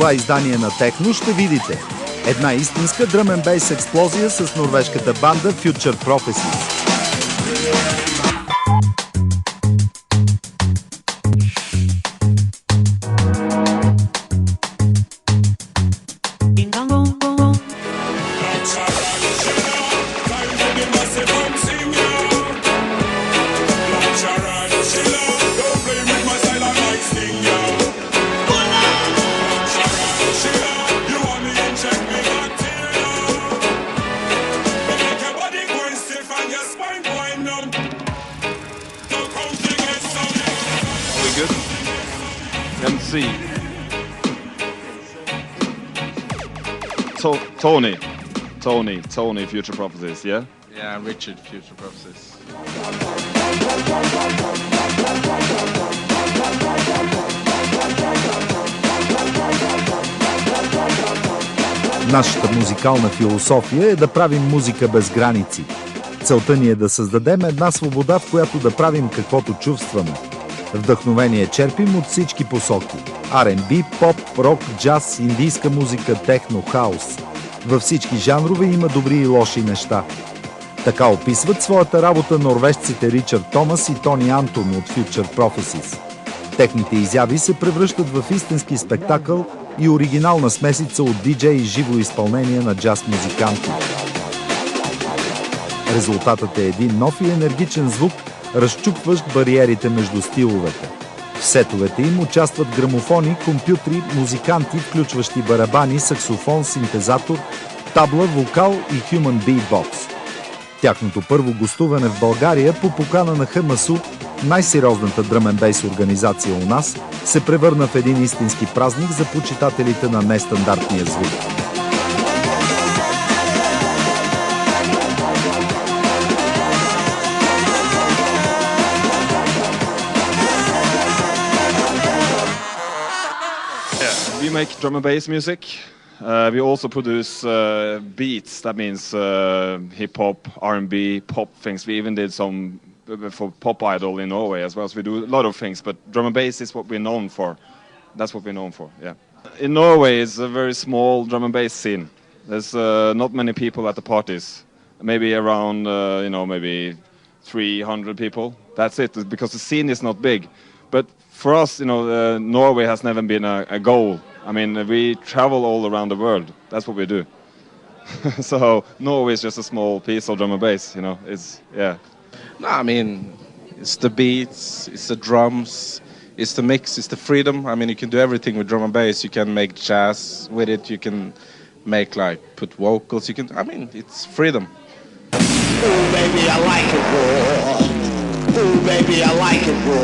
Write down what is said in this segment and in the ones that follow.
това издание на Техно ще видите една истинска дръм н бейс експлозия с норвежката банда Future Prophecies. MC. Tony, Future Prophecies, yeah? Yeah, Richard, Future Prophecies. Нашата музикална философия е да правим музика без граници. Целта ни е да създадем една свобода, в която да правим каквото чувстваме. Вдъхновение черпим от всички посоки. R&B, поп, рок, джаз, индийска музика, техно, хаус. Във всички жанрове има добри и лоши неща. Така описват своята работа норвежците Ричард Томас и Тони Антон от Future Prophecies. Техните изяви се превръщат в истински спектакъл и оригинална смесица от диджей и живо изпълнение на джаз музиканти. Резултатът е един нов и енергичен звук, разчупващ бариерите между стиловете. В сетовете им участват грамофони, компютри, музиканти, включващи барабани, саксофон, синтезатор, табла, вокал и human beatbox. Тяхното първо гостуване в България по покана на ХМСУ, най-сериозната дръм н бейс организация у нас, се превърна в един истински празник за почитателите на нестандартния звук. We make drum and bass music. We also produce beats. That means hip hop, R&B, pop things. We even did some for Pop Idol in Norway as well. So we do a lot of things. But drum and bass is what we're known for. That's what we're known for. Yeah. In Norway, it's a very small drum and bass scene. There's not many people at the parties. Maybe around maybe 300 people. That's it. Because the scene is not big. But for us, Norway has never been a goal. I mean, we travel all around the world. That's what we do. So Norway is just a small piece of drum and bass, It's, yeah. No, I mean, it's the beats, it's the drums, it's the mix, it's the freedom. I mean, you can do everything with drum and bass. You can make jazz with it. You can make, put vocals. It's freedom. Ooh, baby, I like it raw. Ooh, baby, I like it raw.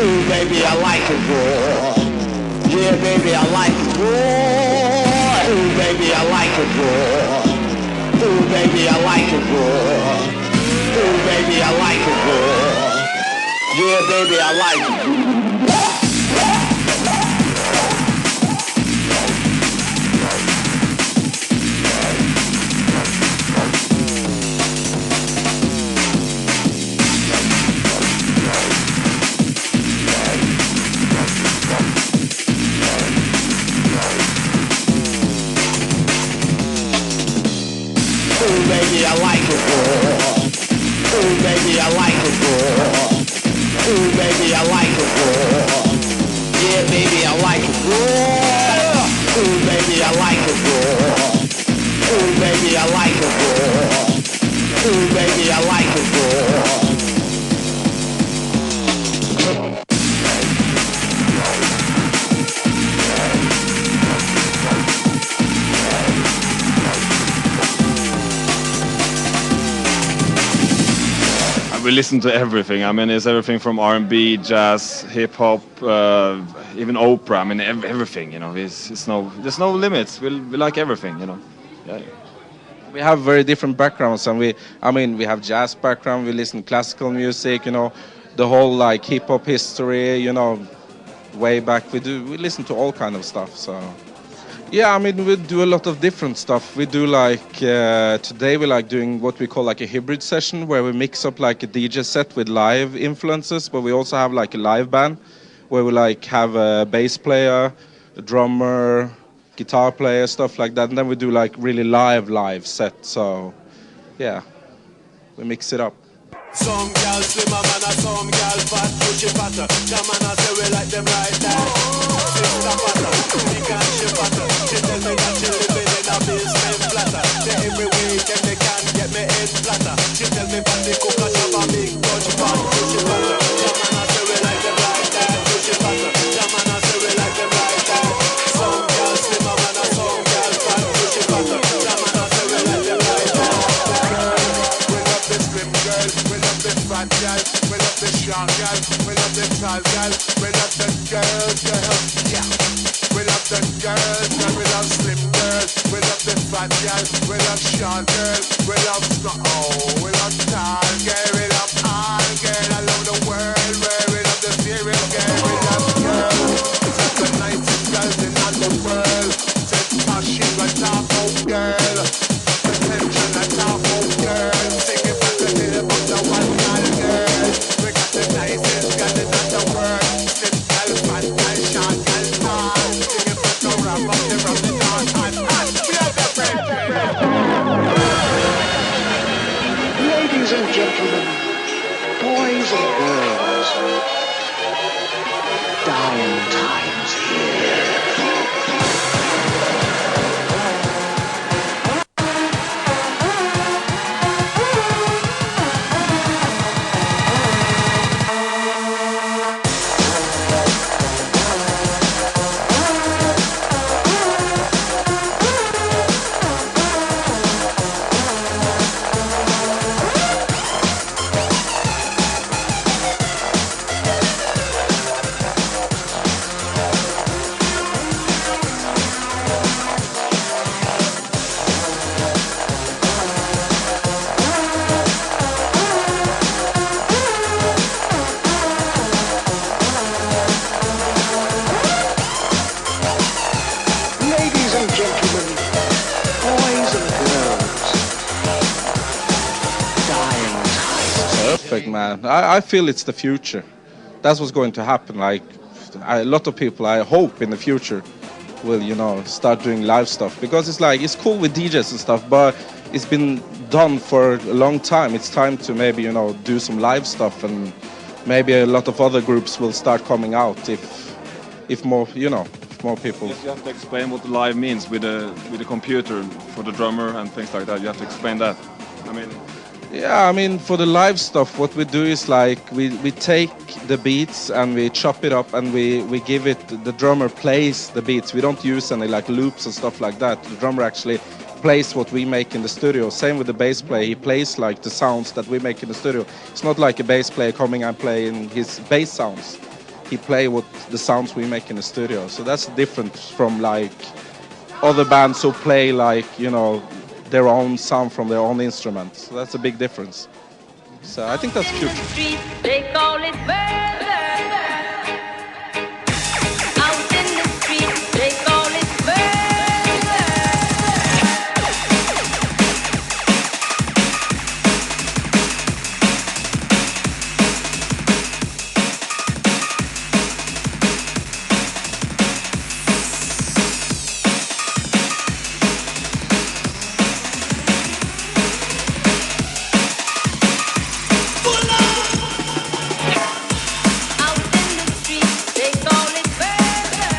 Ooh, baby, I like it raw. Yeah, baby, I like it raw. Ooh, baby, I like it raw. Ooh, baby, I like it raw. Ooh, baby, I like it raw. Yeah, baby, I like it. Ooh, baby, I like it raw. Ooh, baby, I like it raw. Ooh, baby, I like it raw. Yeah, baby, I like it raw. Ooh, baby, I like it raw. Ooh, baby, I like it raw. Ooh, baby, I like it raw. We listen to everything. I mean, it's everything from R&B, jazz, hip hop, even opera. I mean, everything. There's no limits. We like everything. Yeah. We have very different backgrounds, and we have jazz background. We listen to classical music. The whole hip hop history. Way back. We listen to all kind of stuff. So. Yeah, we do a lot of different stuff. We do today we doing what we call a hybrid session where we mix up a DJ set with live influences, but we also have a live band where we have a bass player, a drummer, guitar player, stuff like that. And then we do like really live set. So yeah, we mix it up. Some gal slimmer man and some gal fat, push it fatter. The man I say we like them like that. Sister fatter, big and she fatter. She tell me that she living in a basement flatter. Say every weekend they can get me in flatter. She tell me that the cook and shove a big touch pot, push it fatter. The man I say we like them like that, push it fatter. The man I say we like them like that. Some gal slimmer man and some gal fat, push it fatter. The man I say we like them like that. We love the slim girl, we love the fat gal, we love the strong gal, we love the tall gal, we love the girls, yeah. We love the girls, and we love slim girls, we love the fat gal, we love short girls, we love we love tall girl, we love all girl, I love the world, where we love the serious girl, we love girls, set the nicest girls in all the world, set passion, a top of girl, attention, a top of girl, sing it back to the book, the one gal girl, we got the nicest girl in all the world, slim gal, fat gal, short gal, tall, sing it back to rap up the dance, and we are the friends. Ladies and gentlemen, boys and girls, dying times here. Ladies and gentlemen, boys and girls, dying times. Perfect, man. I feel it's the future. That's what's going to happen. Like a lot of people, I hope in the future, will start doing live stuff, because it's cool with DJs and stuff, but it's been done for a long time. It's time to maybe do some live stuff, and maybe a lot of other groups will start coming out if more more people. You have to explain what live means with the computer for the drummer and things like that. You have to explain that. I mean, for the live stuff, what we do is like we take the beats and we chop it up, and we give it. The drummer plays the beats. We don't use any like loops and stuff like that. The drummer actually plays what we make in the studio. Same with the bass player. He plays like the sounds that we make in the studio. It's not like a bass player coming and playing his bass sounds. He play what the sounds we make in the studio. So that's different from like other bands who play like their own sound from their own instruments. So that's a big difference. So I think that's In cute. the street, they call it murder. Out in the street, they call it murder. Out in the street, they call it murder.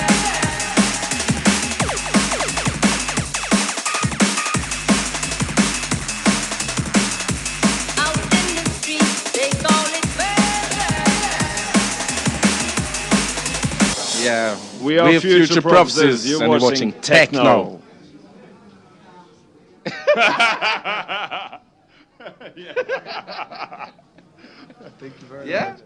Out in the street, they call it murder. Yeah. We are Future Prophecies. You're and you're watching watching Techno. Yeah. Yeah.